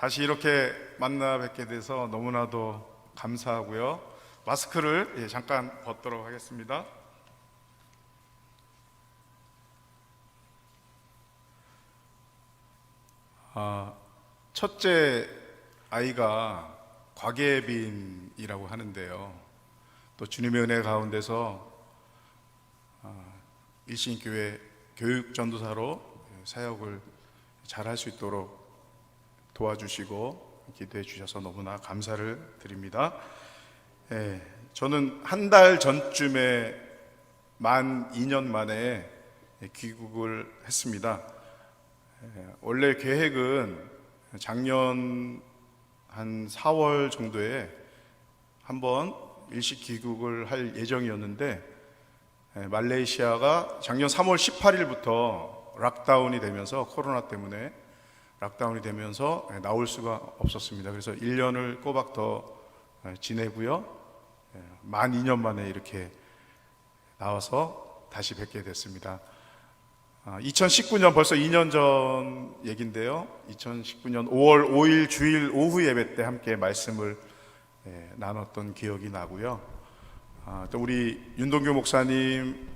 다시 이렇게 만나 뵙게 돼서 너무나도 감사하고요. 마스크를 잠깐 벗도록 하겠습니다. 첫째 아이가 곽예빈이라고 하는데요. 또 주님의 은혜 가운데서 일신교회 교육전도사로 사역을 잘할 수 있도록 도와주시고 기도해 주셔서 너무나 감사를 드립니다. 저는 한 달 전쯤에 만 2년 만에 귀국을 했습니다. 원래 계획은 작년 한 4월 정도에 한번 일시 귀국을 할 예정이었는데 말레이시아가 작년 3월 18일부터 락다운이 되면서 코로나 때문에 락다운이 되면서 나올 수가 없었습니다. 그래서 1년을 꼬박 더 지내고요. 만 2년 만에 이렇게 나와서 다시 뵙게 됐습니다. 2019년 벌써 2년 전 얘기인데요. 2019년 5월 5일 주일 오후 예배 때 함께 말씀을 나눴던 기억이 나고요. 또 우리 윤동규 목사님,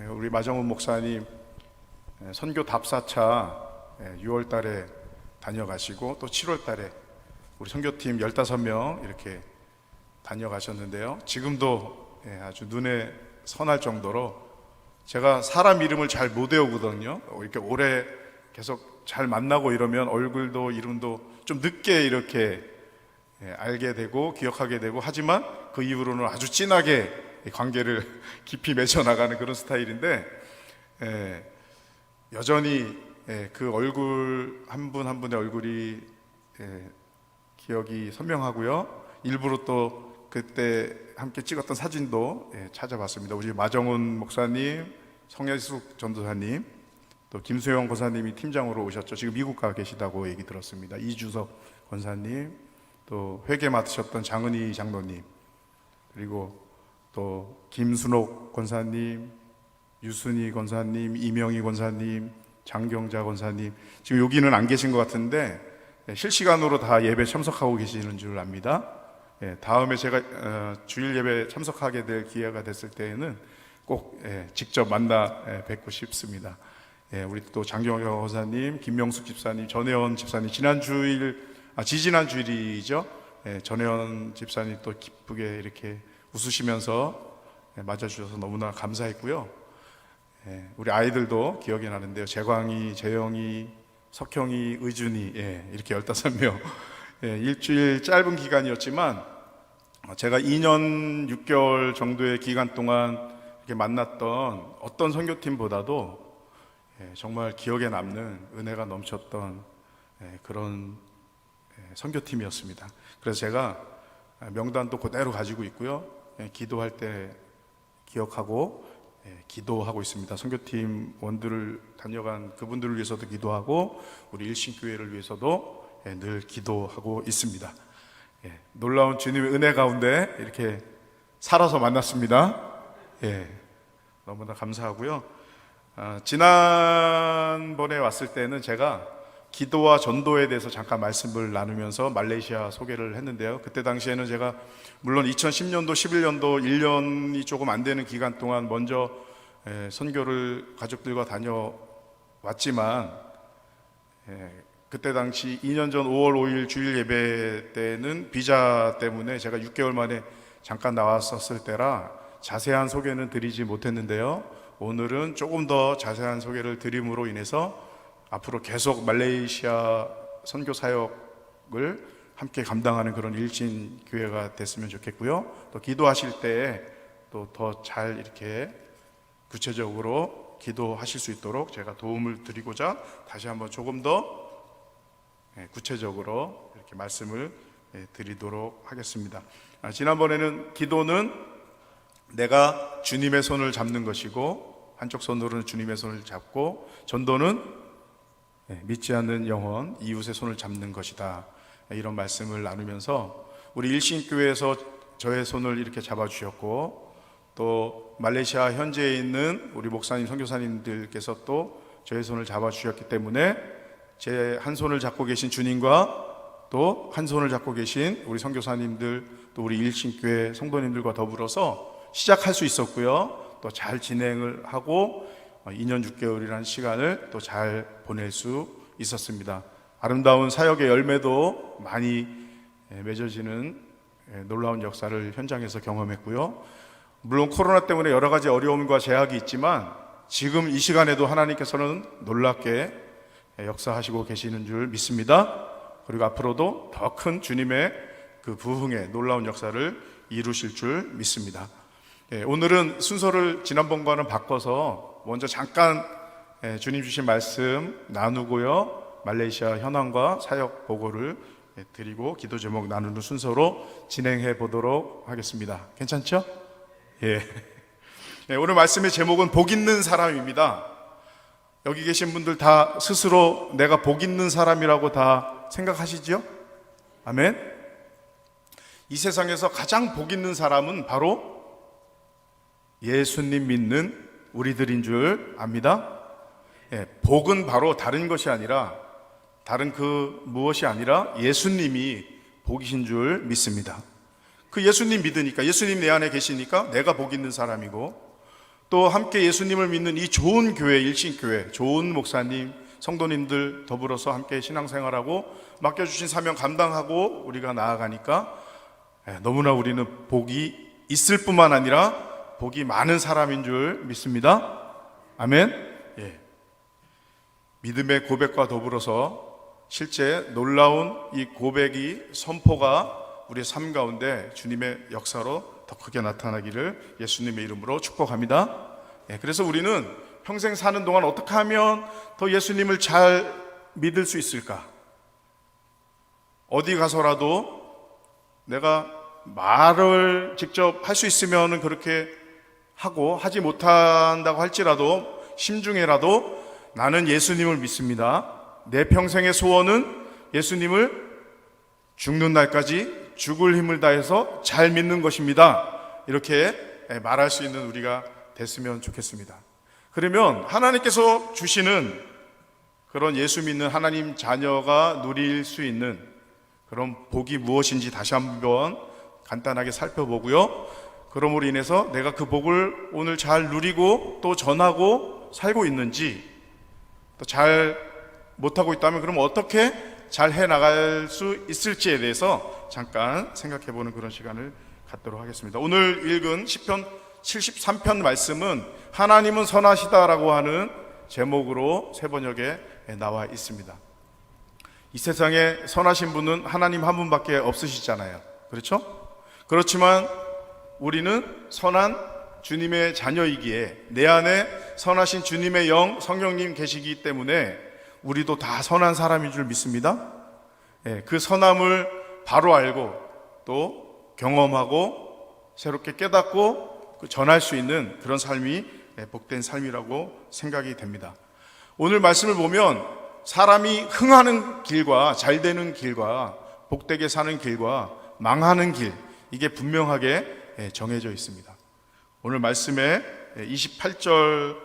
우리 마정훈 목사님 선교 답사차 6월 달에 다녀가시고 또 7월 달에 우리 선교팀 15명 이렇게 다녀가셨는데요. 지금도 아주 눈에 선할 정도로 제가 사람 이름을 잘 못 외우거든요. 이렇게 오래 계속 잘 만나고 이러면 얼굴도 이름도 좀 늦게 이렇게 알게 되고 기억하게 되고 하지만 그 이후로는 아주 진하게 관계를 깊이 맺어 나가는 그런 스타일인데 여전히 그 얼굴 한 분 한 분의 얼굴이 기억이 선명하고요. 일부러 또 그때 함께 찍었던 사진도 찾아봤습니다. 우리 마정훈 목사님, 성예숙 전도사님, 또 김수영 권사님이 팀장으로 오셨죠. 지금 미국 가 계시다고 얘기 들었습니다. 이주석 권사님, 또 회계 맡으셨던 장은희 장로님, 그리고 또 김순옥 권사님, 유순희 권사님, 이명희 권사님, 장경자 권사님, 지금 여기는 안 계신 것 같은데 실시간으로 다 예배 참석하고 계시는 줄 압니다. 다음에 제가 주일 예배 참석하게 될 기회가 됐을 때에는 꼭 직접 만나 뵙고 싶습니다. 우리 또 장경자 권사님, 김명숙 집사님, 전혜원 집사님, 지지난 주일이죠. 전혜원 집사님 또 기쁘게 이렇게 웃으시면서 맞아주셔서 너무나 감사했고요. 우리 아이들도 기억이 나는데요. 재광이, 재영이, 석형이, 의준이 이렇게 15명 일주일 짧은 기간이었지만 제가 2년 6개월 정도의 기간 동안 이렇게 만났던 어떤 선교팀보다도 정말 기억에 남는 은혜가 넘쳤던 그런 선교팀이었습니다. 그래서 제가 명단도 그대로 가지고 있고요. 기도할 때 기억하고 기도하고 있습니다. 선교팀 원들을 다녀간 그분들을 위해서도 기도하고 우리 일신교회를 위해서도 늘 기도하고 있습니다. 놀라운 주님의 은혜 가운데 이렇게 살아서 만났습니다. 너무나 감사하고요. 지난번에 왔을 때는 제가 기도와 전도에 대해서 잠깐 말씀을 나누면서 말레이시아 소개를 했는데요. 그때 당시에는 제가 물론 2010년도, 11년도 1년이 조금 안 되는 기간 동안 먼저 선교를 가족들과 다녀왔지만 그때 당시 2년 전 5월 5일 주일 예배 때는 비자 때문에 제가 6개월 만에 잠깐 나왔었을 때라 자세한 소개는 드리지 못했는데요. 오늘은 조금 더 자세한 소개를 드림으로 인해서 앞으로 계속 말레이시아 선교 사역을 함께 감당하는 그런 일진 교회가 됐으면 좋겠고요. 또 기도하실 때 또 더 잘 이렇게 구체적으로 기도하실 수 있도록 제가 도움을 드리고자 다시 한번 조금 더 구체적으로 이렇게 말씀을 드리도록 하겠습니다. 지난번에는 기도는 내가 주님의 손을 잡는 것이고 한쪽 손으로는 주님의 손을 잡고 전도는 믿지 않는 영혼, 이웃의 손을 잡는 것이다. 이런 말씀을 나누면서 우리 일신교회에서 저의 손을 이렇게 잡아주셨고 또 말레이시아 현지에 있는 우리 목사님, 선교사님들께서 또 저의 손을 잡아주셨기 때문에 제 한 손을 잡고 계신 주님과 또 한 손을 잡고 계신 우리 선교사님들, 또 우리 일신교회 성도님들과 더불어서 시작할 수 있었고요. 또 잘 진행을 하고 2년 6개월이라는 시간을 또 잘 보낼 수 있었습니다. 아름다운 사역의 열매도 많이 맺어지는 놀라운 역사를 현장에서 경험했고요. 물론 코로나 때문에 여러 가지 어려움과 제약이 있지만 지금 이 시간에도 하나님께서는 놀랍게 역사하시고 계시는 줄 믿습니다. 그리고 앞으로도 더 큰 주님의 그 부흥의 놀라운 역사를 이루실 줄 믿습니다. 오늘은 순서를 지난번과는 바꿔서 먼저 잠깐 주님 주신 말씀 나누고요, 말레이시아 현황과 사역 보고를 드리고 기도 제목 나누는 순서로 진행해 보도록 하겠습니다. 괜찮죠? 예. 오늘 말씀의 제목은 복 있는 사람입니다. 여기 계신 분들 다 스스로 내가 복 있는 사람이라고 다 생각하시죠? 아멘. 이 세상에서 가장 복 있는 사람은 바로 예수님 믿는 우리들인 줄 압니다. 복은 바로 다른 것이 아니라, 다른 그 무엇이 아니라 예수님이 복이신 줄 믿습니다. 그 예수님 믿으니까, 예수님 내 안에 계시니까 내가 복 있는 사람이고, 또 함께 예수님을 믿는 이 좋은 교회, 일신교회, 좋은 목사님, 성도님들 더불어서 함께 신앙생활하고 맡겨주신 사명 감당하고 우리가 나아가니까 너무나 우리는 복이 있을 뿐만 아니라 복이 많은 사람인 줄 믿습니다. 아멘. 예. 믿음의 고백과 더불어서 실제 놀라운 이 고백이, 선포가 우리의 삶 가운데 주님의 역사로 더 크게 나타나기를 예수님의 이름으로 축복합니다. 그래서 우리는 평생 사는 동안 어떻게 하면 더 예수님을 잘 믿을 수 있을까? 어디 가서라도 내가 말을 직접 할 수 있으면 그렇게 하고, 하지 못한다고 할지라도 심중에라도 나는 예수님을 믿습니다. 내 평생의 소원은 예수님을 죽는 날까지 죽을 힘을 다해서 잘 믿는 것입니다. 이렇게 말할 수 있는 우리가 됐으면 좋겠습니다. 그러면 하나님께서 주시는 그런 예수 믿는 하나님 자녀가 누릴 수 있는 그런 복이 무엇인지 다시 한번 간단하게 살펴보고요, 그러므로 인해서 내가 그 복을 오늘 잘 누리고 또 전하고 살고 있는지, 또 잘 못하고 있다면 그럼 어떻게 잘 해나갈 수 있을지에 대해서 잠깐 생각해보는 그런 시간을 갖도록 하겠습니다. 오늘 읽은 시편 73편 말씀은 하나님은 선하시다라고 하는 제목으로 새 번역에 나와 있습니다. 이 세상에 선하신 분은 하나님 한 분밖에 없으시잖아요. 그렇죠? 그렇지만 우리는 선한 주님의 자녀이기에 내 안에 선하신 주님의 영, 성령님 계시기 때문에 우리도 다 선한 사람인 줄 믿습니다. 그 선함을 바로 알고 또 경험하고 새롭게 깨닫고 전할 수 있는 그런 삶이 복된 삶이라고 생각이 됩니다. 오늘 말씀을 보면 사람이 흥하는 길과 잘 되는 길과 복되게 사는 길과 망하는 길, 이게 분명하게 정해져 있습니다. 오늘 말씀에 28절,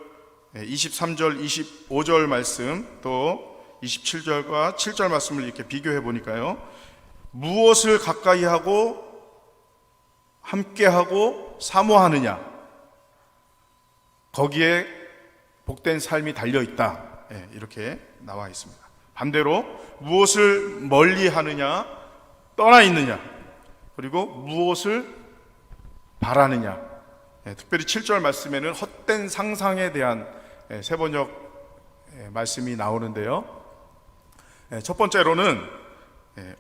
23절, 25절 말씀, 또 27절과 7절 말씀을 이렇게 비교해 보니까요, 무엇을 가까이 하고 함께 하고 사모하느냐, 거기에 복된 삶이 달려 있다, 이렇게 나와 있습니다. 반대로 무엇을 멀리 하느냐, 떠나 있느냐, 그리고 무엇을 바라느냐, 특별히 7절 말씀에는 헛된 상상에 대한 세번역 말씀이 나오는데요, 첫 번째로는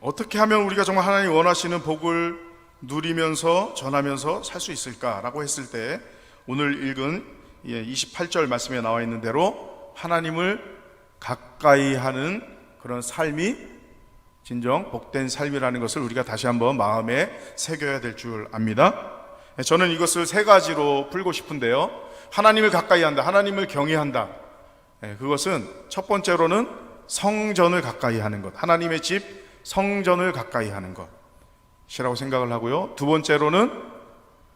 어떻게 하면 우리가 정말 하나님이 원하시는 복을 누리면서 전하면서 살 수 있을까라고 했을 때 오늘 읽은 28절 말씀에 나와 있는 대로 하나님을 가까이 하는 그런 삶이 진정 복된 삶이라는 것을 우리가 다시 한번 마음에 새겨야 될 줄 압니다. 저는 이것을 세 가지로 풀고 싶은데요, 하나님을 가까이 한다, 하나님을 경외한다, 그것은 첫 번째로는 성전을 가까이 하는 것, 하나님의 집 성전을 가까이 하는 것이라고 생각을 하고요, 두 번째로는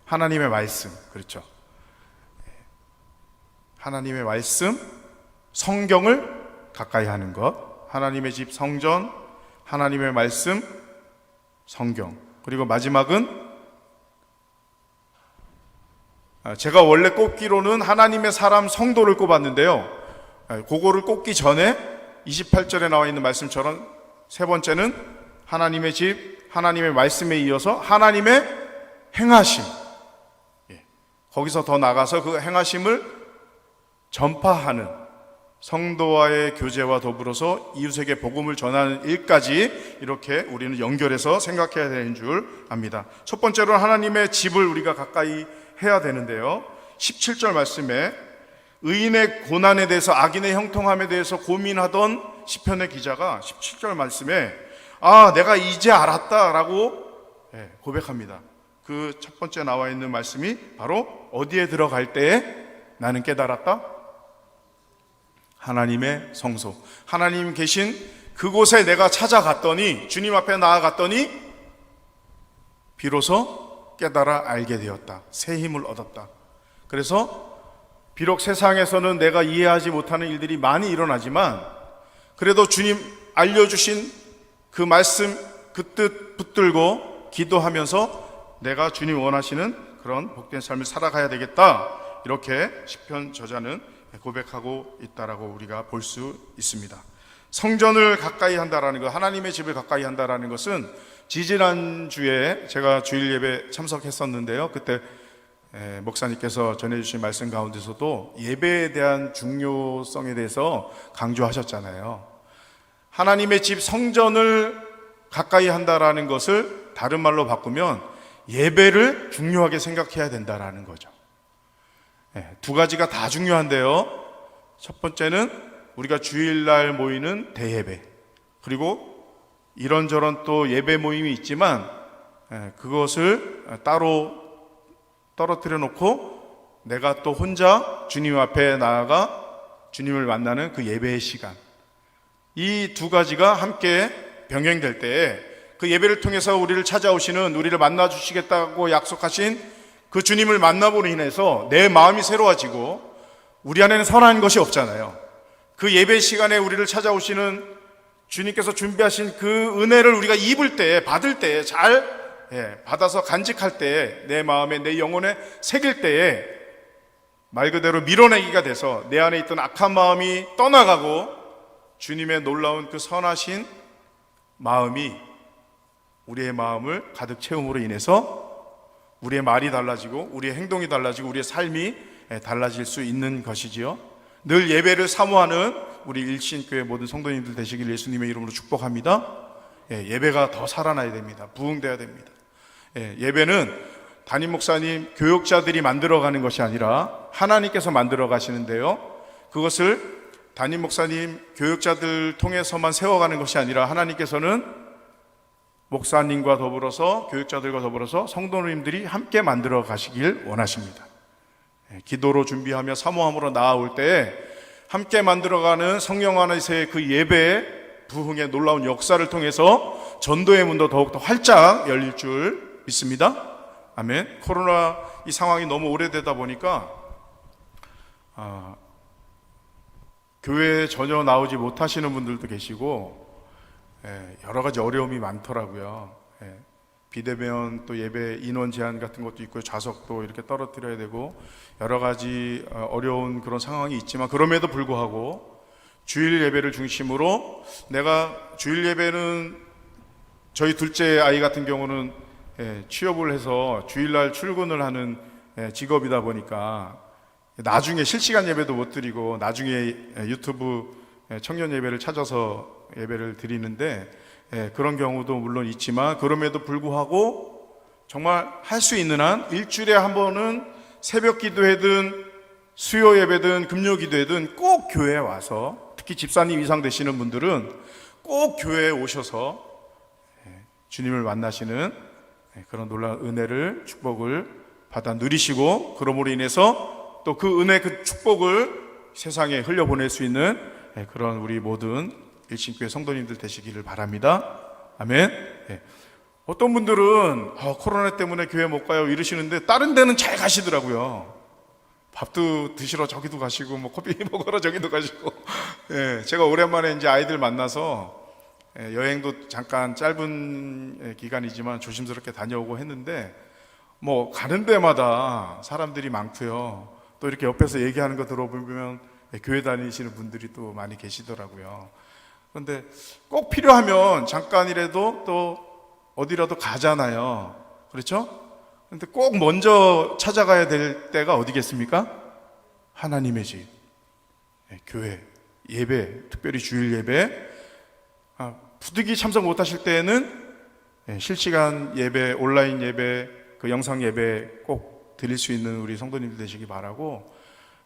하나님의 말씀, 그렇죠, 하나님의 말씀, 성경을 가까이 하는 것, 하나님의 집 성전, 하나님의 말씀, 성경. 그리고 마지막은 제가 원래 꼽기로는 하나님의 사람 성도를 꼽았는데요. 그거를 꼽기 전에 28절에 나와 있는 말씀처럼 세 번째는 하나님의 집, 하나님의 말씀에 이어서 하나님의 행하심. 거기서 더 나가서 그 행하심을 전파하는 성도와의 교제와 더불어서 이웃에게 복음을 전하는 일까지 이렇게 우리는 연결해서 생각해야 되는 줄 압니다. 첫 번째로는 하나님의 집을 우리가 가까이 해야 되는데요. 17절 말씀에 의인의 고난에 대해서, 악인의 형통함에 대해서 고민하던 시편의 기자가 17절 말씀에 내가 이제 알았다라고 고백합니다. 그 첫 번째 나와 있는 말씀이 바로 어디에 들어갈 때에 나는 깨달았다? 하나님의 성소, 하나님 계신 그곳에 내가 찾아갔더니, 주님 앞에 나아갔더니 비로소 깨달아 알게 되었다. 새 힘을 얻었다. 그래서 비록 세상에서는 내가 이해하지 못하는 일들이 많이 일어나지만 그래도 주님 알려주신 그 말씀, 그 뜻 붙들고 기도하면서 내가 주님 원하시는 그런 복된 삶을 살아가야 되겠다, 이렇게 시편 저자는 고백하고 있다라고 우리가 볼 수 있습니다. 성전을 가까이 한다라는 것, 하나님의 집을 가까이 한다라는 것은 지지난주에 제가 주일 예배 참석했었는데요. 그때 목사님께서 전해주신 말씀 가운데서도 예배에 대한 중요성에 대해서 강조하셨잖아요. 하나님의 집 성전을 가까이 한다라는 것을 다른 말로 바꾸면 예배를 중요하게 생각해야 된다라는 거죠. 두 가지가 다 중요한데요. 첫 번째는 우리가 주일날 모이는 대예배, 그리고 이런저런 또 예배 모임이 있지만 그것을 따로 떨어뜨려 놓고 내가 또 혼자 주님 앞에 나아가 주님을 만나는 그 예배의 시간, 이 두 가지가 함께 병행될 때에 그 예배를 통해서 우리를 찾아오시는, 우리를 만나 주시겠다고 약속하신 그 주님을 만남으로 인해서 내 마음이 새로워지고 우리 안에는 선한 것이 없잖아요. 그 예배 시간에 우리를 찾아오시는 주님께서 준비하신 그 은혜를 우리가 입을 때, 받을 때, 잘 받아서 간직할 때, 내 마음에, 내 영혼에 새길 때에 말 그대로 밀어내기가 돼서 내 안에 있던 악한 마음이 떠나가고 주님의 놀라운 그 선하신 마음이 우리의 마음을 가득 채움으로 인해서 우리의 말이 달라지고 우리의 행동이 달라지고 우리의 삶이 달라질 수 있는 것이지요. 늘 예배를 사모하는 우리 일신교회 모든 성도님들 되시길 예수님의 이름으로 축복합니다. 예배가 더 살아나야 됩니다. 부흥돼야 됩니다. 예배는 담임 목사님, 교역자들이 만들어가는 것이 아니라 하나님께서 만들어 가시는데요, 그것을 담임 목사님, 교역자들 통해서만 세워가는 것이 아니라 하나님께서는 목사님과 더불어서, 교육자들과 더불어서 성도님들이 함께 만들어 가시길 원하십니다. 기도로 준비하며 사모함으로 나아올 때 함께 만들어가는 성령 안에서의 그 예배의 부흥의 놀라운 역사를 통해서 전도의 문도 더욱더 활짝 열릴 줄 믿습니다. 아멘. 코로나 이 상황이 너무 오래되다 보니까 교회에 전혀 나오지 못하시는 분들도 계시고 여러 가지 어려움이 많더라고요. 비대면 또 예배 인원 제한 같은 것도 있고 좌석도 이렇게 떨어뜨려야 되고 여러 가지 어려운 그런 상황이 있지만, 그럼에도 불구하고 주일 예배를 중심으로, 내가 주일 예배는 저희 둘째 아이 같은 경우는 취업을 해서 주일날 출근을 하는 직업이다 보니까 나중에 실시간 예배도 못 드리고 나중에 유튜브 청년 예배를 찾아서 예배를 드리는데, 그런 경우도 물론 있지만 그럼에도 불구하고 정말 할 수 있는 한 일주일에 한 번은 새벽 기도회든 수요 예배든 금요 기도회든 꼭 교회에 와서, 특히 집사님 이상 되시는 분들은 꼭 교회에 오셔서 주님을 만나시는 그런 놀라운 은혜를, 축복을 받아 누리시고, 그러므로 인해서 또 그 은혜, 그 축복을 세상에 흘려보낼 수 있는 그런 우리 모든 일신교회 성도님들 되시기를 바랍니다. 아멘. 어떤 분들은 코로나 때문에 교회 못 가요 이러시는데 다른 데는 잘 가시더라고요. 밥도 드시러 저기도 가시고, 뭐 커피 먹으러 저기도 가시고. 제가 오랜만에 이제 아이들 만나서 여행도 잠깐 짧은 기간이지만 조심스럽게 다녀오고 했는데 뭐 가는 데마다 사람들이 많고요. 또 이렇게 옆에서 얘기하는 거 들어보면 교회 다니시는 분들이 또 많이 계시더라고요. 그런데 꼭 필요하면 잠깐이라도 또 어디라도 가잖아요. 그렇죠? 근데 꼭 먼저 찾아가야 될 때가 어디겠습니까? 하나님의 집, 교회, 예배, 특별히 주일 예배. 부득이 참석 못하실 때에는 실시간 예배, 온라인 예배, 그 영상 예배 꼭 드릴 수 있는 우리 성도님들 되시기 바라고,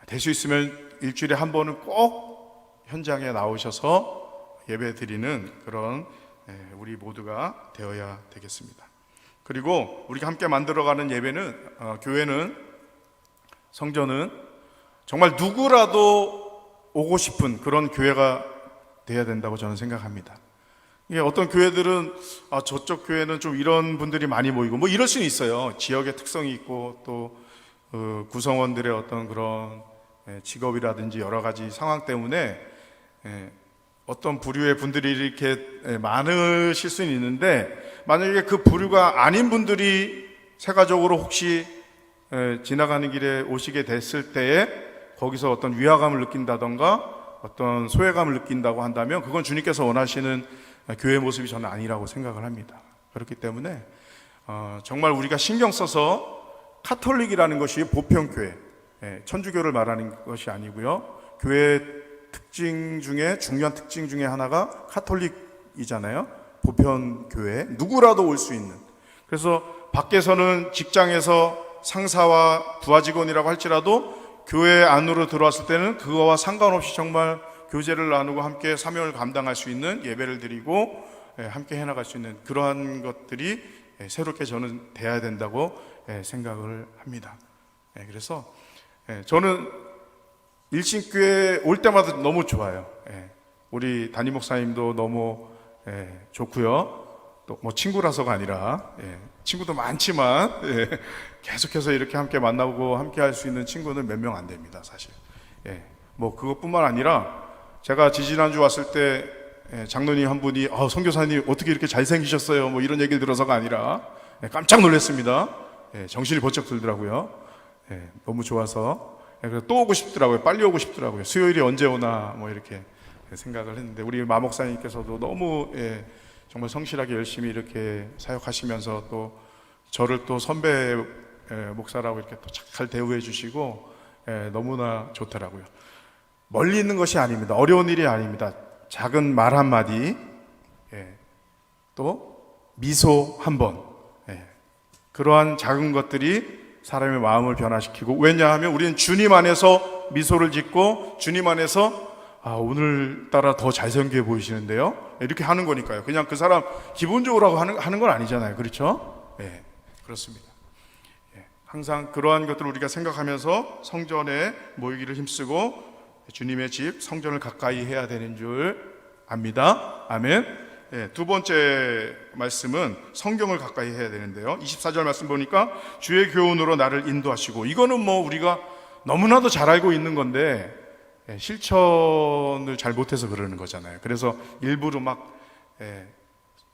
될 수 있으면 일주일에 한 번은 꼭 현장에 나오셔서 예배 드리는 그런 우리 모두가 되어야 되겠습니다. 그리고 우리가 함께 만들어가는 예배는, 교회는, 성전은 정말 누구라도 오고 싶은 그런 교회가 되어야 된다고 저는 생각합니다. 어떤 교회들은 저쪽 교회는 좀 이런 분들이 많이 모이고 뭐 이럴 수는 있어요. 지역의 특성이 있고 또 구성원들의 어떤 그런 직업이라든지 여러 가지 상황 때문에 어떤 부류의 분들이 이렇게 많으실 수는 있는데, 만약에 그 부류가 아닌 분들이 세가적으로 혹시 지나가는 길에 오시게 됐을 때에 거기서 어떤 위화감을 느낀다던가 어떤 소외감을 느낀다고 한다면 그건 주님께서 원하시는 교회의 모습이 저는 아니라고 생각을 합니다. 그렇기 때문에 정말 우리가 신경 써서, 카톨릭이라는 것이 보편교회, 천주교를 말하는 것이 아니고요, 교회의 특징 중에 중요한 특징 중에 하나가 카톨릭이잖아요. 보편교회, 누구라도 올 수 있는. 그래서 밖에서는 직장에서 상사와 부하 직원이라고 할지라도 교회 안으로 들어왔을 때는 그거와 상관없이 정말 교제를 나누고 함께 사명을 감당할 수 있는, 예배를 드리고 함께 해나갈 수 있는 그러한 것들이 새롭게 저는 돼야 된다고 생각을 합니다. 그래서 저는 일신교회 올 때마다 너무 좋아요. 우리 담임 목사님도 너무 좋고요. 또 뭐 친구라서가 아니라 친구도 많지만 계속해서 이렇게 함께 만나고 함께 할 수 있는 친구는 몇 명 안 됩니다, 사실. 뭐 그것뿐만 아니라 제가 지지난주 왔을 때 장로님 한 분이 선교사님 어떻게 이렇게 잘생기셨어요, 뭐 이런 얘기를 들어서가 아니라 깜짝 놀랐습니다. 정신이 번쩍 들더라고요. 너무 좋아서. 그래서 또 오고 싶더라고요. 빨리 오고 싶더라고요. 수요일이 언제 오나 뭐 이렇게 생각을 했는데, 우리 마 목사님께서도 너무 정말 성실하게 열심히 이렇게 사역하시면서 또 저를 또 선배 목사라고 이렇게 또 잘 대우해 주시고 너무나 좋더라고요. 멀리 있는 것이 아닙니다. 어려운 일이 아닙니다. 작은 말 한마디, 또 미소 한번, 그러한 작은 것들이 사람의 마음을 변화시키고, 왜냐하면 우리는 주님 안에서 미소를 짓고 주님 안에서 오늘따라 더 잘생겨 보이시는데요, 이렇게 하는 거니까요. 그냥 그 사람 기본적으로 하는 건 아니잖아요. 그렇죠? 그렇습니다. 항상 그러한 것들을 우리가 생각하면서 성전에 모이기를 힘쓰고 주님의 집, 성전을 가까이 해야 되는 줄 압니다. 아멘. 두 번째 말씀은 성경을 가까이 해야 되는데요, 24절 말씀 보니까 주의 교훈으로 나를 인도하시고, 이거는 뭐 우리가 너무나도 잘 알고 있는 건데 실천을 잘 못해서 그러는 거잖아요. 그래서 일부러 막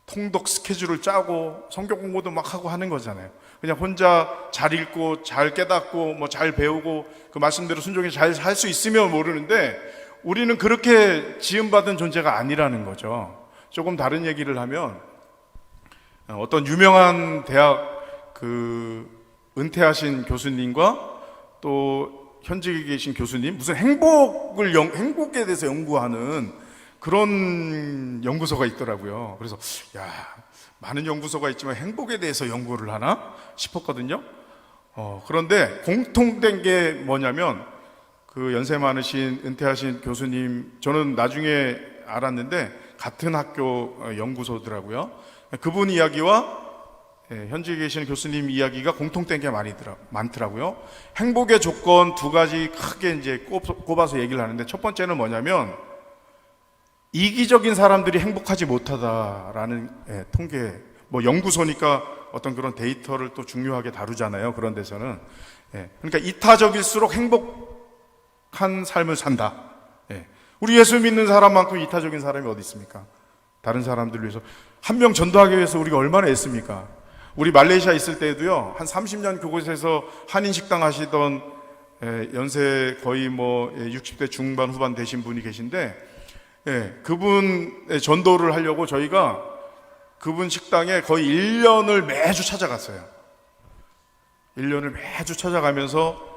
통독 스케줄을 짜고 성경 공부도 막 하고 하는 거잖아요. 그냥 혼자 잘 읽고 잘 깨닫고 뭐 잘 배우고 그 말씀대로 순종히 잘 할 수 있으면 모르는데, 우리는 그렇게 지음받은 존재가 아니라는 거죠. 조금 다른 얘기를 하면, 어떤 유명한 대학 은퇴하신 교수님과 또 현직에 계신 교수님, 무슨 행복에 대해서 연구하는 그런 연구소가 있더라고요. 그래서 많은 연구소가 있지만 행복에 대해서 연구를 하나 싶었거든요. 그런데 공통된 게 뭐냐면, 그 연세 많으신 은퇴하신 교수님, 저는 나중에 알았는데 같은 학교 연구소더라고요. 그분 이야기와 현직에 계신 교수님 이야기가 공통된 게 많더라고요. 행복의 조건 두 가지 크게 이제 꼽아서 얘기를 하는데, 첫 번째는 뭐냐면 이기적인 사람들이 행복하지 못하다라는 통계, 뭐 연구소니까 어떤 그런 데이터를 또 중요하게 다루잖아요. 그런 데서는. 그러니까 이타적일수록 행복한 삶을 산다. 우리 예수 믿는 사람만큼 이타적인 사람이 어디 있습니까? 다른 사람들을 위해서. 한 명 전도하기 위해서 우리가 얼마나 애씁니까? 우리 말레이시아 있을 때도요, 한 30년 그곳에서 한인 식당 하시던 연세 거의 60대 중반 후반 되신 분이 계신데, 그분의 전도를 하려고 저희가 그분 식당에 거의 1년을 매주 찾아갔어요. 1년을 매주 찾아가면서,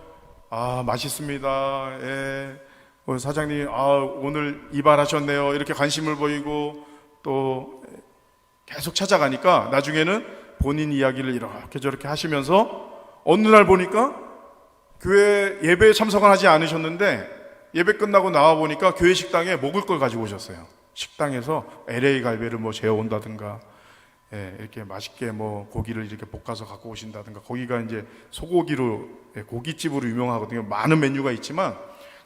맛있습니다. 사장님, 오늘 이발하셨네요. 이렇게 관심을 보이고, 또 계속 찾아가니까 나중에는 본인 이야기를 이렇게 저렇게 하시면서 어느 날 보니까 교회 예배에 참석은 하지 않으셨는데, 예배 끝나고 나와 보니까 교회 식당에 먹을 걸 가지고 오셨어요. 식당에서 LA 갈비를 재워온다든가, 이렇게 맛있게 고기를 이렇게 볶아서 갖고 오신다든가, 거기가 이제 소고기로, 고깃집으로 유명하거든요. 많은 메뉴가 있지만,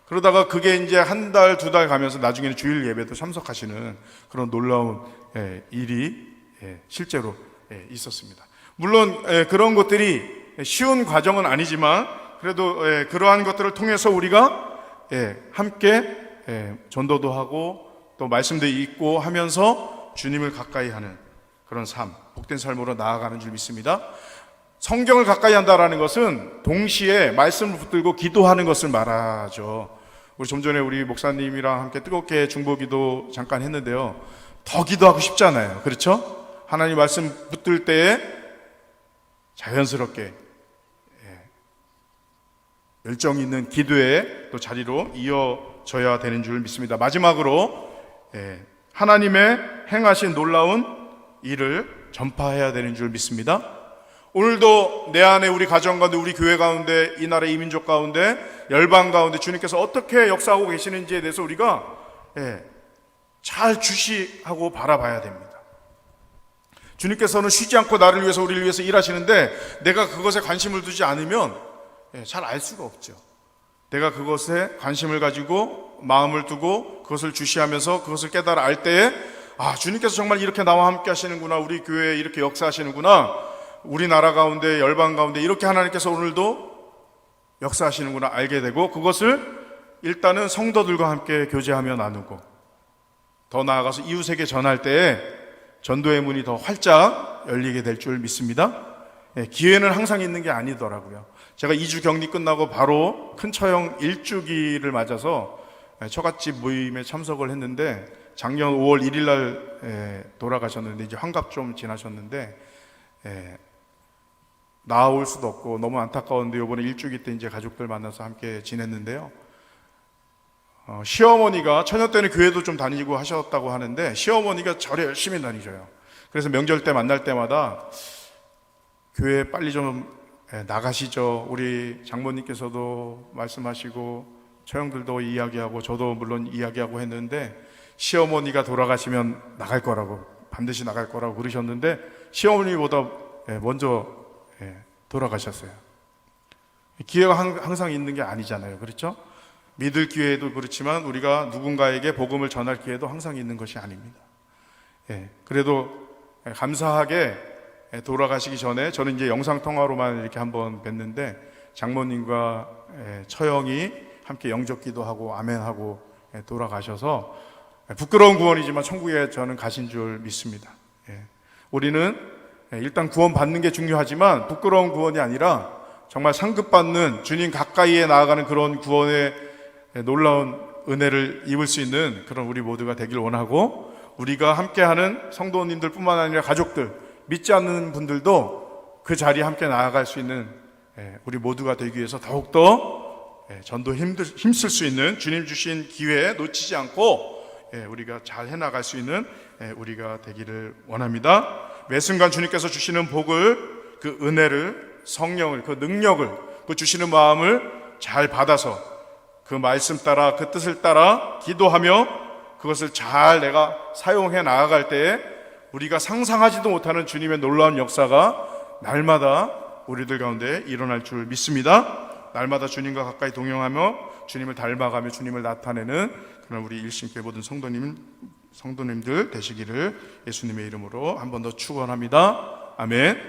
그러다가 그게 이제 한 달, 두 달 가면서 나중에는 주일 예배도 참석하시는 그런 놀라운 일이 실제로 있었습니다. 물론 그런 것들이 쉬운 과정은 아니지만, 그래도 그러한 것들을 통해서 우리가 함께 전도도 하고 또 말씀도 읽고 하면서 주님을 가까이 하는 그런 삶, 복된 삶으로 나아가는 줄 믿습니다. 성경을 가까이 한다라는 것은 동시에 말씀을 붙들고 기도하는 것을 말하죠. 우리 좀 전에 우리 목사님이랑 함께 뜨겁게 중보기도 잠깐 했는데요, 더 기도하고 싶잖아요. 그렇죠? 하나님 말씀 붙들 때에 자연스럽게 열정 있는 기도의 또 자리로 이어져야 되는 줄 믿습니다. 마지막으로 하나님의 행하신 놀라운 일을 전파해야 되는 줄 믿습니다. 오늘도 내 안에 우리 가정 가운데, 우리 교회 가운데, 이 나라 이민족 가운데, 열방 가운데 주님께서 어떻게 역사하고 계시는지에 대해서 우리가 잘 주시하고 바라봐야 됩니다. 주님께서는 쉬지 않고 나를 위해서, 우리를 위해서 일하시는데 내가 그것에 관심을 두지 않으면 잘 알 수가 없죠. 내가 그것에 관심을 가지고 마음을 두고 그것을 주시하면서 그것을 깨달아 알 때에, 주님께서 정말 이렇게 나와 함께 하시는구나, 우리 교회에 이렇게 역사하시는구나, 우리나라 가운데, 열방 가운데 이렇게 하나님께서 오늘도 역사하시는구나 알게 되고, 그것을 일단은 성도들과 함께 교제하며 나누고, 더 나아가서 이웃에게 전할 때에 전도의 문이 더 활짝 열리게 될 줄 믿습니다. 기회는 항상 있는 게 아니더라고요. 제가 2주 격리 끝나고 바로 큰 처형 1주기를 맞아서 처갓집 모임에 참석을 했는데, 작년 5월 1일 날 돌아가셨는데, 이제 환갑 좀 지나셨는데 나올 수도 없고 너무 안타까운데, 이번에 1주기 때 이제 가족들 만나서 함께 지냈는데요, 시어머니가 처녀 때는 교회도 좀 다니고 하셨다고 하는데, 시어머니가 절에 열심히 다니셔요. 그래서 명절 때 만날 때마다 교회 빨리 좀 나가시죠. 우리 장모님께서도 말씀하시고 처형들도 이야기하고 저도 물론 이야기하고 했는데, 시어머니가 돌아가시면 나갈 거라고, 반드시 나갈 거라고 그러셨는데 시어머니보다 먼저 돌아가셨어요. 기회가 항상 있는 게 아니잖아요. 그렇죠? 믿을 기회도 그렇지만 우리가 누군가에게 복음을 전할 기회도 항상 있는 것이 아닙니다. 그래도 감사하게 돌아가시기 전에 저는 이제 영상통화로만 이렇게 한번 뵀는데, 장모님과 처형이 함께 영접기도 하고 아멘하고 돌아가셔서 부끄러운 구원이지만 천국에 저는 가신 줄 믿습니다. 우리는 일단 구원 받는 게 중요하지만 부끄러운 구원이 아니라 정말 상급받는, 주님 가까이에 나아가는 그런 구원의 놀라운 은혜를 입을 수 있는 그런 우리 모두가 되길 원하고, 우리가 함께하는 성도님들 뿐만 아니라 가족들, 믿지 않는 분들도 그 자리에 함께 나아갈 수 있는 우리 모두가 되기 위해서 더욱더 전도 힘쓸 수 있는 주님 주신 기회에 놓치지 않고 우리가 잘 해나갈 수 있는 우리가 되기를 원합니다. 매 순간 주님께서 주시는 복을, 그 은혜를, 성령을, 그 능력을, 그 주시는 마음을 잘 받아서 그 말씀 따라, 그 뜻을 따라 기도하며 그것을 잘 내가 사용해 나아갈 때에 우리가 상상하지도 못하는 주님의 놀라운 역사가 날마다 우리들 가운데 일어날 줄 믿습니다. 날마다 주님과 가까이 동행하며 주님을 닮아가며 주님을 나타내는 그런 우리 일신교회 모든 성도님들 되시기를 예수님의 이름으로 한 번 더 축원합니다. 아멘.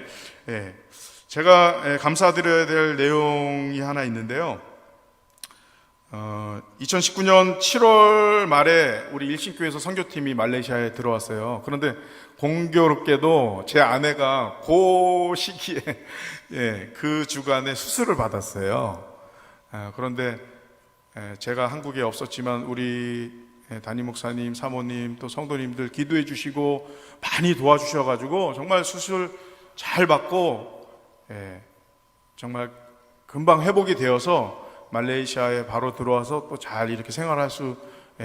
제가 감사드려야 될 내용이 하나 있는데요, 2019년 7월 말에 우리 일신교회에서 선교팀이 말레이시아에 들어왔어요. 그런데 공교롭게도 제 아내가 그 시기에 그 주간에 수술을 받았어요. 그런데 제가 한국에 없었지만 우리 담임 목사님, 사모님, 또 성도님들 기도해 주시고 많이 도와주셔가지고 정말 수술 잘 받고 정말 금방 회복이 되어서 말레이시아에 바로 들어와서 또 잘 이렇게 생활할 수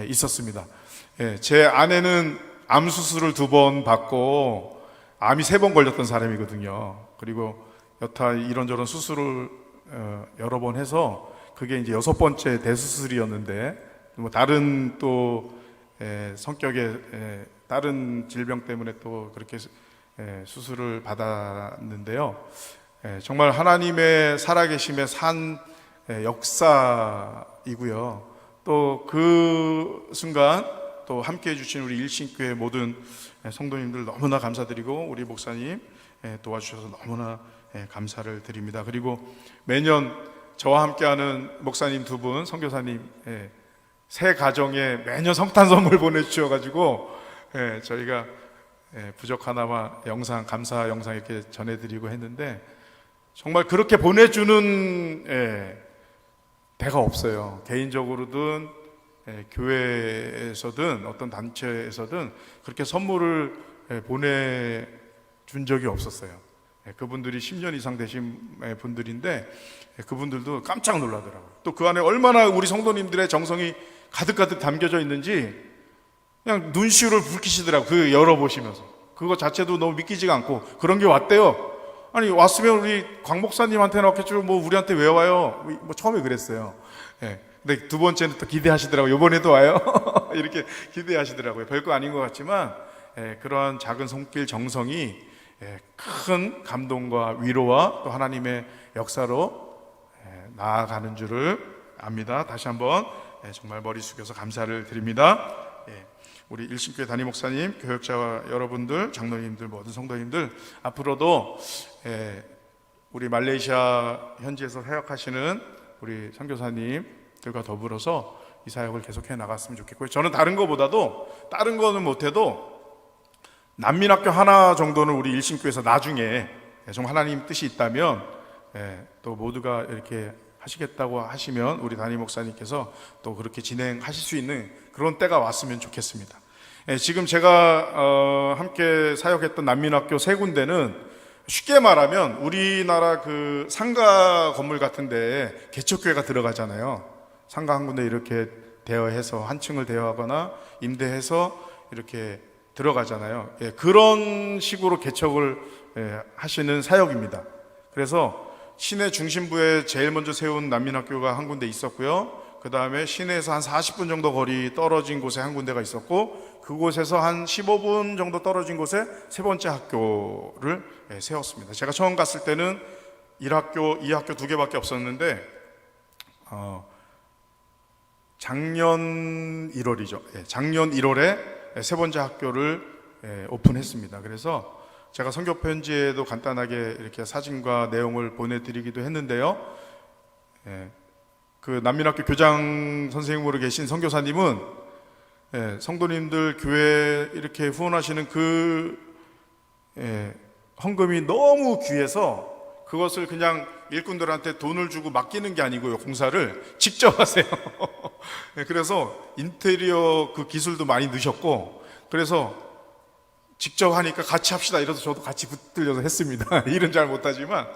있었습니다. 제 아내는 암 수술을 2번 받고 암이 3번 걸렸던 사람이거든요. 그리고 여타 이런저런 수술을 여러 번 해서 그게 이제 6번째 대수술이었는데 뭐 다른 또 성격의 다른 질병 때문에 또 그렇게 수술을 받았는데요. 정말 하나님의 살아계심의 산 역사이고요. 또 그 순간 또 함께 해주신 우리 일신교회 모든 성도님들 너무나 감사드리고 우리 목사님 도와주셔서 너무나 감사를 드립니다. 그리고 매년 저와 함께하는 목사님 2분, 선교사님 새 가정에 매년 성탄 선물 보내주셔가지고 저희가 부족하나마 영상, 감사 영상 이렇게 전해드리고 했는데 정말 그렇게 보내주는 데가 없어요. 개인적으로든 교회에서든 어떤 단체에서든 그렇게 선물을 보내준 적이 없었어요. 그분들이 10년 이상 되신 분들인데 그분들도 깜짝 놀라더라고요. 또 그 안에 얼마나 우리 성도님들의 정성이 가득가득 담겨져 있는지 그냥 눈시울을 붉히시더라고요. 그 열어보시면서 그거 자체도 너무 믿기지가 않고 그런 게 왔대요. 아니 왔으면 우리 광 목사님한테는 왔겠죠. 뭐 우리한테 왜 와요? 뭐 처음에 그랬어요. 근데 2번째는 또 기대하시더라고요. 이번에도 와요. 이렇게 기대하시더라고요. 별거 아닌 것 같지만 그러한 작은 손길 정성이 큰 감동과 위로와 또 하나님의 역사로 나아가는 줄을 압니다. 다시 한번 정말 머리 숙여서 감사를 드립니다. 우리 일신교회 담임 목사님, 교역자 여러분들, 장로님들, 모든 성도님들 앞으로도 우리 말레이시아 현지에서 사역하시는 우리 선교사님들과 더불어서 이 사역을 계속해 나갔으면 좋겠고요. 저는 다른 거는 못해도 난민학교 하나 정도는 우리 일신교회에서 나중에 정말 하나님 뜻이 있다면 또 모두가 이렇게 하시겠다고 하시면 우리 담임 목사님께서 또 그렇게 진행하실 수 있는 그런 때가 왔으면 좋겠습니다. 지금 제가 함께 사역했던 난민학교 3군데는 쉽게 말하면 우리나라 그 상가 건물 같은데 개척교회가 들어가잖아요. 상가 한 군데 이렇게 대여해서 한 층을 대여하거나 임대해서 이렇게 들어가잖아요. 그런 식으로 개척을 하시는 사역입니다. 그래서 시내 중심부에 제일 먼저 세운 난민학교가 한 군데 있었고요. 그 다음에 시내에서 한 40분 정도 거리 떨어진 곳에 한 군데가 있었고, 그곳에서 한 15분 정도 떨어진 곳에 3번째 학교를 세웠습니다. 제가 처음 갔을 때는 1학교, 2학교 2개밖에 없었는데 작년 1월이죠. 작년 1월에 3번째 학교를 오픈했습니다. 그래서 제가 선교 편지에도 간단하게 이렇게 사진과 내용을 보내드리기도 했는데요. 그 난민학교 교장 선생님으로 계신 선교사님은 성도님들 교회 이렇게 후원하시는 그 헌금이 너무 귀해서 그것을 그냥 일꾼들한테 돈을 주고 맡기는 게 아니고요, 공사를 직접 하세요. 그래서 인테리어 그 기술도 많이 넣으셨고, 그래서 직접 하니까 같이 합시다 이래서 저도 같이 붙들려서 했습니다. 일은 잘 못하지만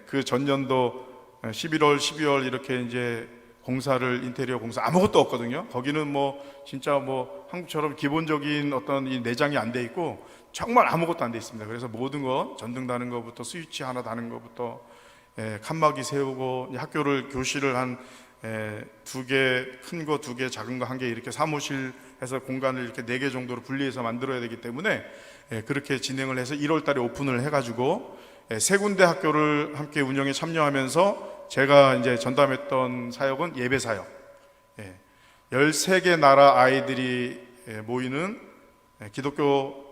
그 전년도 11월, 12월 이렇게 이제 공사를, 인테리어 공사 아무것도 없거든요. 거기는 뭐 진짜 뭐 한국처럼 기본적인 어떤 이 내장이 안 돼 있고 정말 아무것도 안 돼 있습니다. 그래서 모든 거, 전등 다는 것부터 스위치 하나 다는 것부터 칸막이 세우고, 학교를, 교실을 한 2개, 큰 거 2개, 작은 거 1개 이렇게 사무실 해서 공간을 이렇게 4개 정도로 분리해서 만들어야 되기 때문에 그렇게 진행을 해서 1월 달에 오픈을 해가지고 3군데 학교를 함께 운영에 참여하면서 제가 이제 전담했던 사역은 예배 사역. 13개 나라 아이들이 모이는 기독교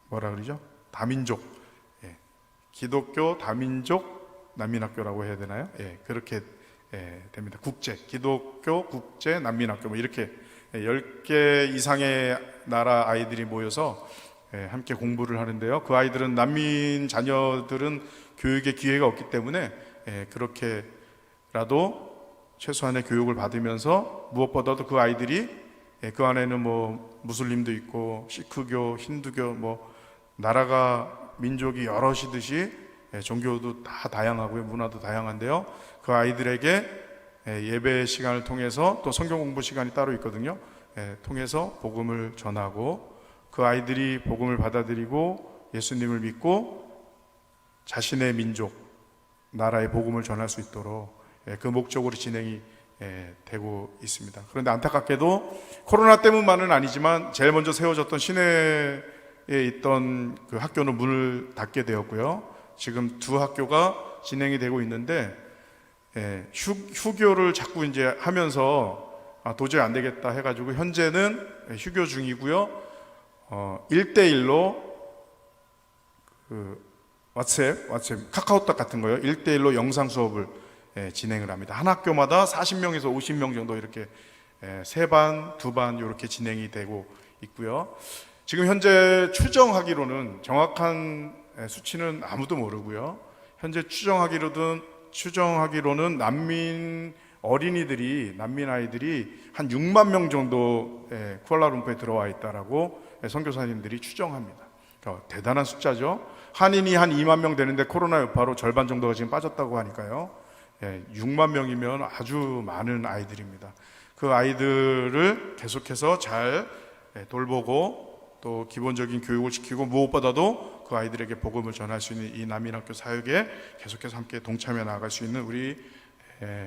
뭐라 그러죠? 다민족. 기독교 다민족 난민학교라고 해야 되나요? 그렇게 됩니다. 기독교 국제 난민학교 뭐 이렇게 10개 이상의 나라 아이들이 모여서 함께 공부를 하는데요. 그 아이들은 난민 자녀들은 교육의 기회가 없기 때문에 그렇게라도 최소한의 교육을 받으면서 무엇보다도 그 아이들이 그 안에는 뭐 무슬림도 있고 시크교, 힌두교 뭐 나라가 민족이 여럿이듯이 종교도 다 다양하고요, 문화도 다양한데요. 그 아이들에게 예배 시간을 통해서 또 성경 공부 시간이 따로 있거든요. 통해서 복음을 전하고 그 아이들이 복음을 받아들이고 예수님을 믿고 자신의 민족, 나라의 복음을 전할 수 있도록 그 목적으로 진행이 되고 있습니다. 그런데 안타깝게도 코로나 때문만은 아니지만 제일 먼저 세워졌던 시내에 있던 그 학교는 문을 닫게 되었고요. 지금 두 학교가 진행이 되고 있는데 휴교를 자꾸 이제 하면서 도저히 안 되겠다 해가지고 현재는 휴교 중이고요. 1대1로 그 왓츠앱, 카카오톡 같은 거요. 1대1로 영상 수업을 진행을 합니다. 한 학교마다 40명에서 50명 정도 이렇게 3반, 2반 이렇게 진행이 되고 있고요. 지금 현재 추정하기로는 정확한 수치는 아무도 모르고요. 현재 추정하기로는 난민 아이들이 한 6만 명 정도 쿠알라룸푸르에 들어와 있다라고 선교사님들이 추정합니다. 그러니까 대단한 숫자죠. 한인이 한 2만 명 되는데 코로나 여파로 절반 정도가 지금 빠졌다고 하니까요. 6만 명이면 아주 많은 아이들입니다. 그 아이들을 계속해서 잘 돌보고 또 기본적인 교육을 시키고 무엇보다도 그 아이들에게 복음을 전할 수 있는 이 난민학교 사역에 계속해서 함께 동참해 나갈 수 있는 우리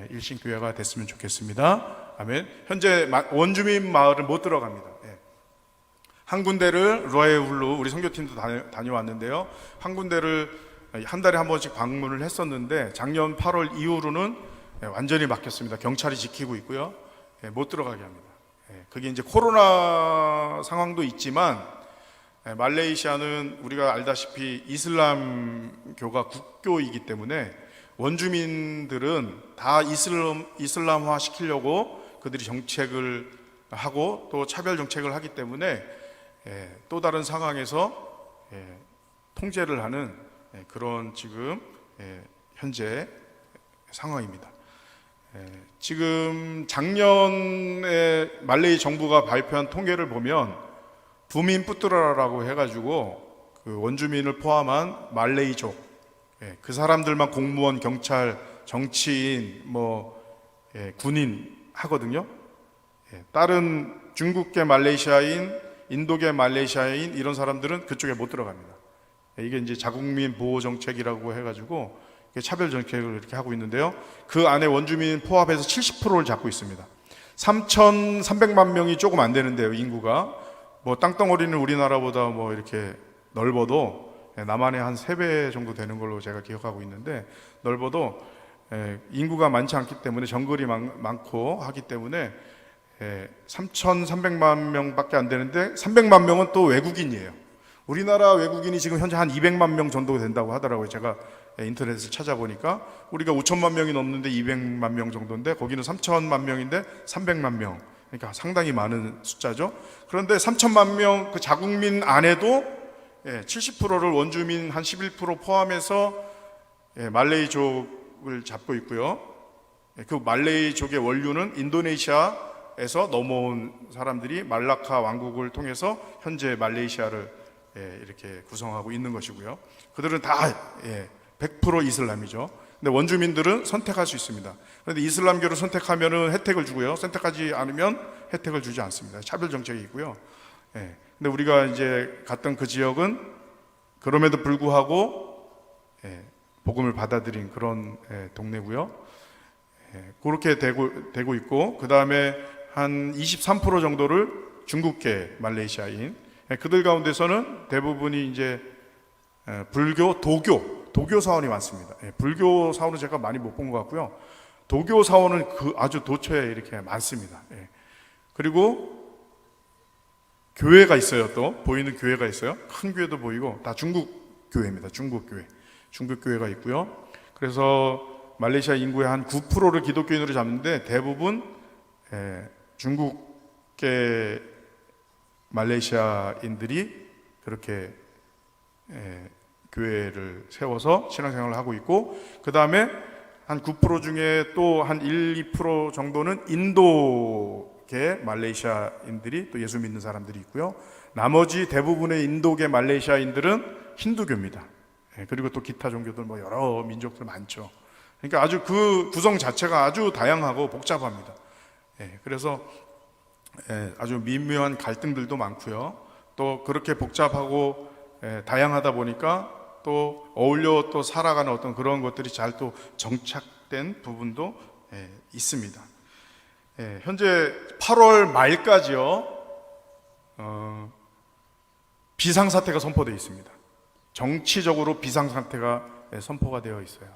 일신교회가 됐으면 좋겠습니다. 아멘. 현재 원주민 마을을 못 들어갑니다. 한 군데를 루아에울루 우리 선교팀도 다녀왔는데요. 한 군데를 한 달에 한 번씩 방문을 했었는데 작년 8월 이후로는 완전히 막혔습니다. 경찰이 지키고 있고요. 못 들어가게 합니다. 그게 이제 코로나 상황도 있지만 말레이시아는 우리가 알다시피 이슬람교가 국교이기 때문에 원주민들은 다 이슬람화 시키려고 그들이 정책을 하고 또 차별 정책을 하기 때문에 또 다른 상황에서 통제를 하는 그런 지금 현재 상황입니다. 지금 작년에 말레이 정부가 발표한 통계를 보면 부민 뿌뚜라라고 해가지고 그 원주민을 포함한 말레이족 그 사람들만 공무원, 경찰, 정치인, 군인 하거든요. 다른 중국계 말레이시아인, 인도계 말레이시아인 이런 사람들은 그쪽에 못 들어갑니다. 이게 이제 자국민 보호 정책이라고 해가지고 차별 정책을 이렇게 하고 있는데요. 그 안에 원주민 포함해서 70%를 잡고 있습니다. 3,300만 명이 조금 안 되는데요, 인구가. 땅덩어리는 우리나라보다 이렇게 넓어도 남한의 한 3배 정도 되는 걸로 제가 기억하고 있는데 넓어도 인구가 많지 않기 때문에 정글이 많고 하기 때문에 3,300만 명밖에 안 되는데 300만 명은 또 외국인이에요. 우리나라 외국인이 지금 현재 한 200만 명 정도 된다고 하더라고요. 제가 인터넷을 찾아보니까 우리가 5천만 명이 넘는데 200만 명 정도인데 거기는 3천만 명인데 300만 명. 그러니까 상당히 많은 숫자죠. 그런데 3천만 명 그 자국민 안에도 70%를 원주민 한 11% 포함해서 말레이족을 잡고 있고요. 그 말레이족의 원류는 인도네시아에서 넘어온 사람들이 말라카 왕국을 통해서 현재 말레이시아를 이렇게 구성하고 있는 것이고요. 그들은 다 100% 이슬람이죠. 근데 원주민들은 선택할 수 있습니다. 그런데 이슬람교를 선택하면은 혜택을 주고요. 선택하지 않으면 혜택을 주지 않습니다. 차별 정책이 있고요. 근데 우리가 이제 갔던 그 지역은 그럼에도 불구하고 복음을 받아들인 그런 동네고요. 그렇게 되고 있고 그 다음에 한 23% 정도를 중국계 말레이시아인 그들 가운데서는 대부분이 이제 불교, 도교 사원이 많습니다. 불교 사원은 제가 많이 못 본 것 같고요. 도교 사원은 아주 도처에 이렇게 많습니다. 그리고 교회가 있어요. 또 보이는 교회가 있어요. 큰 교회도 보이고 다 중국 교회입니다. 중국 교회가 있고요. 그래서 말레이시아 인구의 한 9%를 기독교인으로 잡는데 대부분 중국계 말레이시아인들이 그렇게 교회를 세워서 신앙생활을 하고 있고, 그 다음에 한 9% 중에 또 한 1, 2% 정도는 인도계 말레이시아인들이 또 예수 믿는 사람들이 있고요. 나머지 대부분의 인도계 말레이시아인들은 힌두교입니다. 그리고 또 기타 종교들 뭐 여러 민족들 많죠. 그러니까 아주 그 구성 자체가 아주 다양하고 복잡합니다. 그래서 아주 미묘한 갈등들도 많고요. 또 그렇게 복잡하고 다양하다 보니까 또 어울려 또 살아가는 어떤 그런 것들이 잘 또 정착된 부분도 있습니다. 현재 8월 말까지요, 비상사태가 선포되어 있습니다. 정치적으로 비상사태가 선포가 되어 있어요.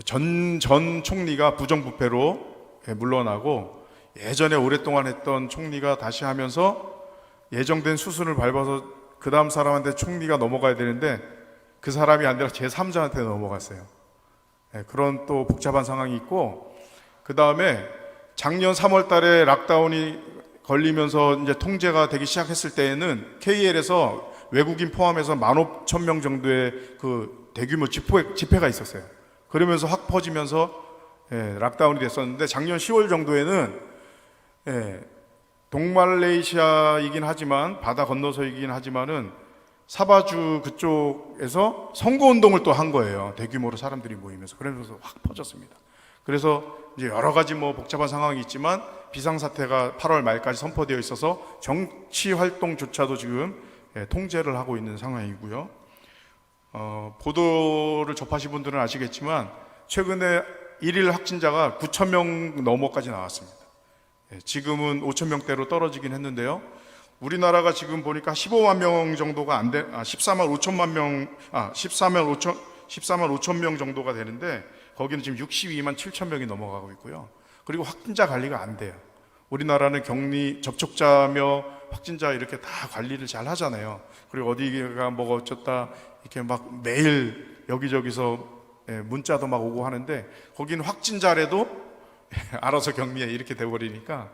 전 총리가 부정부패로 물러나고, 예전에 오랫동안 했던 총리가 다시 하면서 예정된 수순을 밟아서 그 다음 사람한테 총리가 넘어가야 되는데 그 사람이 아니라 제3자한테 넘어갔어요. 그런 또 복잡한 상황이 있고, 그 다음에 작년 3월 달에 락다운이 걸리면서 이제 통제가 되기 시작했을 때에는 KL에서 외국인 포함해서 15,000명 정도의 그 대규모 집회가 있었어요. 그러면서 확 퍼지면서 락다운이 됐었는데, 작년 10월 정도에는 동말레이시아이긴 하지만 바다 건너서이긴 하지만은 사바주 그쪽에서 선거운동을 또 한 거예요. 대규모로 사람들이 모이면서. 그러면서 확 퍼졌습니다. 그래서 이제 여러 가지 뭐 복잡한 상황이 있지만 비상사태가 8월 말까지 선포되어 있어서 정치 활동조차도 지금 통제를 하고 있는 상황이고요. 보도를 접하신 분들은 아시겠지만 최근에 일일 확진자가 9,000명 넘어까지 나왔습니다. 지금은 5,000명대로 떨어지긴 했는데요. 우리나라가 지금 보니까 15만 명 정도가 안 돼, 14만 5천 명 정도가 되는데, 거기는 지금 62만 7천 명이 넘어가고 있고요. 그리고 확진자 관리가 안 돼요. 우리나라는 격리, 접촉자며 확진자 이렇게 다 관리를 잘 하잖아요. 그리고 어디가 뭐가 어쩌다 이렇게 막 매일 여기저기서 문자도 막 오고 하는데, 거기는 확진자라도 알아서 격리해 이렇게 돼버리니까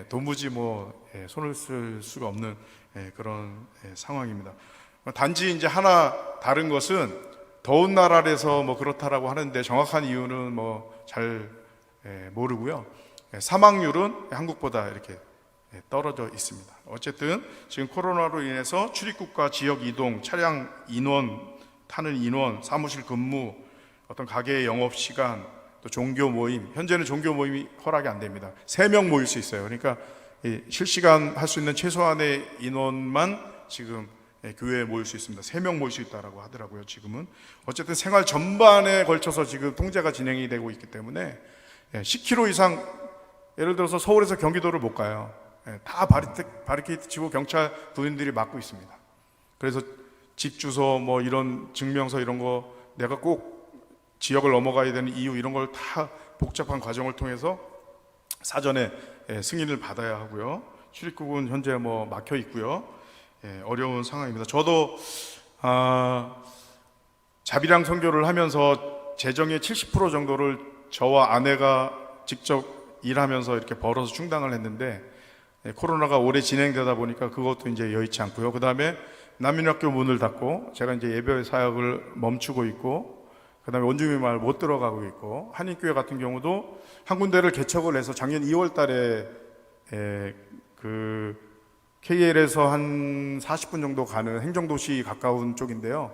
도무지 뭐 손을 쓸 수가 없는 그런 상황입니다. 단지 이제 하나 다른 것은 더운 나라에서 뭐 그렇다라고 하는데 정확한 이유는 뭐 잘 모르고요. 사망률은 한국보다 이렇게 떨어져 있습니다. 어쨌든 지금 코로나로 인해서 출입국과 지역 이동, 차량 인원, 타는 인원, 사무실 근무, 어떤 가게의 영업 시간, 또 종교 모임, 현재는 종교 모임이 허락이 안 됩니다. 3명 모일 수 있어요. 그러니까 실시간 할 수 있는 최소한의 인원만 지금 교회에 모일 수 있습니다. 3명 모일 수 있다라고 하더라고요. 지금은 어쨌든 생활 전반에 걸쳐서 지금 통제가 진행이 되고 있기 때문에 10km 이상, 예를 들어서 서울에서 경기도를 못 가요. 다 바리케이트 치고 경찰 부인들이 막고 있습니다. 그래서 집 주소 뭐 이런 증명서 이런 거, 내가 꼭 지역을 넘어가야 되는 이유 이런 걸 다 복잡한 과정을 통해서 사전에 승인을 받아야 하고요. 출입국은 현재 뭐 막혀 있고요. 어려운 상황입니다. 저도 자비랑 선교를 하면서 재정의 70% 정도를 저와 아내가 직접 일하면서 이렇게 벌어서 충당을 했는데, 코로나가 오래 진행되다 보니까 그것도 이제 여의치 않고요. 그 다음에 난민학교 문을 닫고 제가 이제 예배 사역을 멈추고 있고, 그 다음에 원주민 마을 못 들어가고 있고, 한인교회 같은 경우도 한 군데를 개척을 해서 작년 2월 달에 그 KL에서 한 40분 정도 가는 행정도시 가까운 쪽인데요.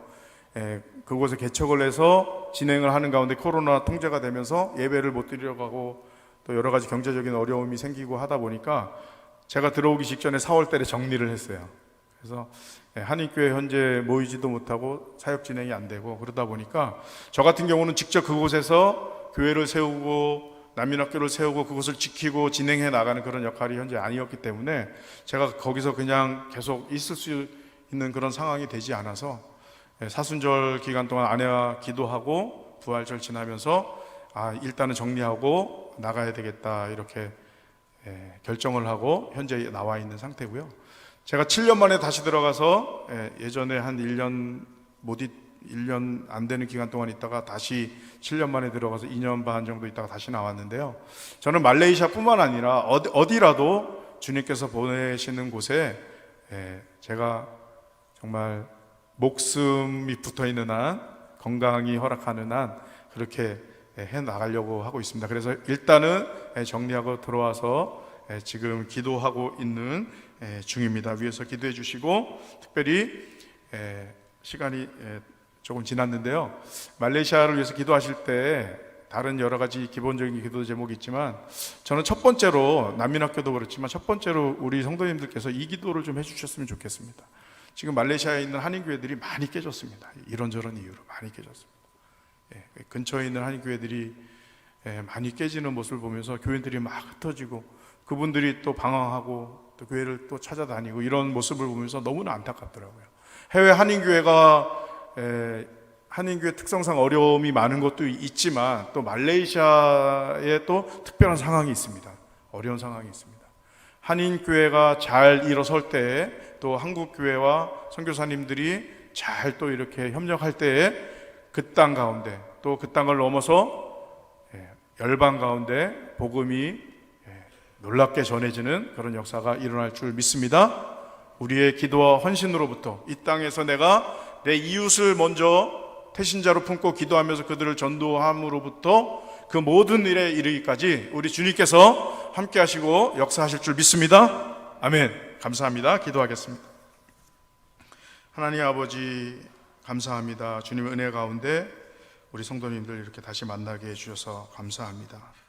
그곳에 개척을 해서 진행을 하는 가운데 코로나 통제가 되면서 예배를 못 드려가고 또 여러 가지 경제적인 어려움이 생기고 하다 보니까 제가 들어오기 직전에 4월 달에 정리를 했어요. 그래서 한인교회 현재 모이지도 못하고 사역 진행이 안 되고, 그러다 보니까 저 같은 경우는 직접 그곳에서 교회를 세우고 난민학교를 세우고 그것을 지키고 진행해 나가는 그런 역할이 현재 아니었기 때문에 제가 거기서 그냥 계속 있을 수 있는 그런 상황이 되지 않아서 사순절 기간 동안 아내와 기도하고 부활절 지나면서 일단은 정리하고 나가야 되겠다 이렇게 결정을 하고 현재 나와 있는 상태고요. 제가 7년 만에 다시 들어가서 예전에 한 1년 못 1년 안 되는 기간 동안 있다가 다시 7년 만에 들어가서 2년 반 정도 있다가 다시 나왔는데요. 저는 말레이시아뿐만 아니라 어디라도 주님께서 보내시는 곳에 제가 정말 목숨이 붙어 있는 한, 건강이 허락하는 한 그렇게 해 나가려고 하고 있습니다. 그래서 일단은 정리하고 들어와서 지금 기도하고 있는 중입니다. 위에서 기도해 주시고, 특별히 시간이 조금 지났는데요. 말레이시아를 위해서 기도하실 때 다른 여러 가지 기본적인 기도 제목이 있지만, 저는 첫 번째로, 난민학교도 그렇지만 첫 번째로 우리 성도님들께서 이 기도를 좀 해주셨으면 좋겠습니다. 지금 말레이시아에 있는 한인교회들이 많이 깨졌습니다. 이런저런 이유로 많이 깨졌습니다. 근처에 있는 한인교회들이 많이 깨지는 모습을 보면서 교인들이 막 흩어지고, 그분들이 또 방황하고 또 교회를 또 찾아다니고, 이런 모습을 보면서 너무나 안타깝더라고요. 해외 한인교회가 한인교회 특성상 어려움이 많은 것도 있지만, 또 말레이시아에 또 특별한 상황이 있습니다. 어려운 상황이 있습니다. 한인교회가 잘 일어설 때에, 또 한국교회와 선교사님들이 잘 또 이렇게 협력할 때에 그 땅 가운데, 또 그 땅을 넘어서 열방 가운데 복음이 놀랍게 전해지는 그런 역사가 일어날 줄 믿습니다. 우리의 기도와 헌신으로부터, 이 땅에서 내가 내 이웃을 먼저 태신자로 품고 기도하면서 그들을 전도함으로부터 그 모든 일에 이르기까지 우리 주님께서 함께 하시고 역사하실 줄 믿습니다. 아멘. 감사합니다. 기도하겠습니다. 하나님 아버지, 감사합니다. 주님의 은혜 가운데 우리 성도님들 이렇게 다시 만나게 해주셔서 감사합니다.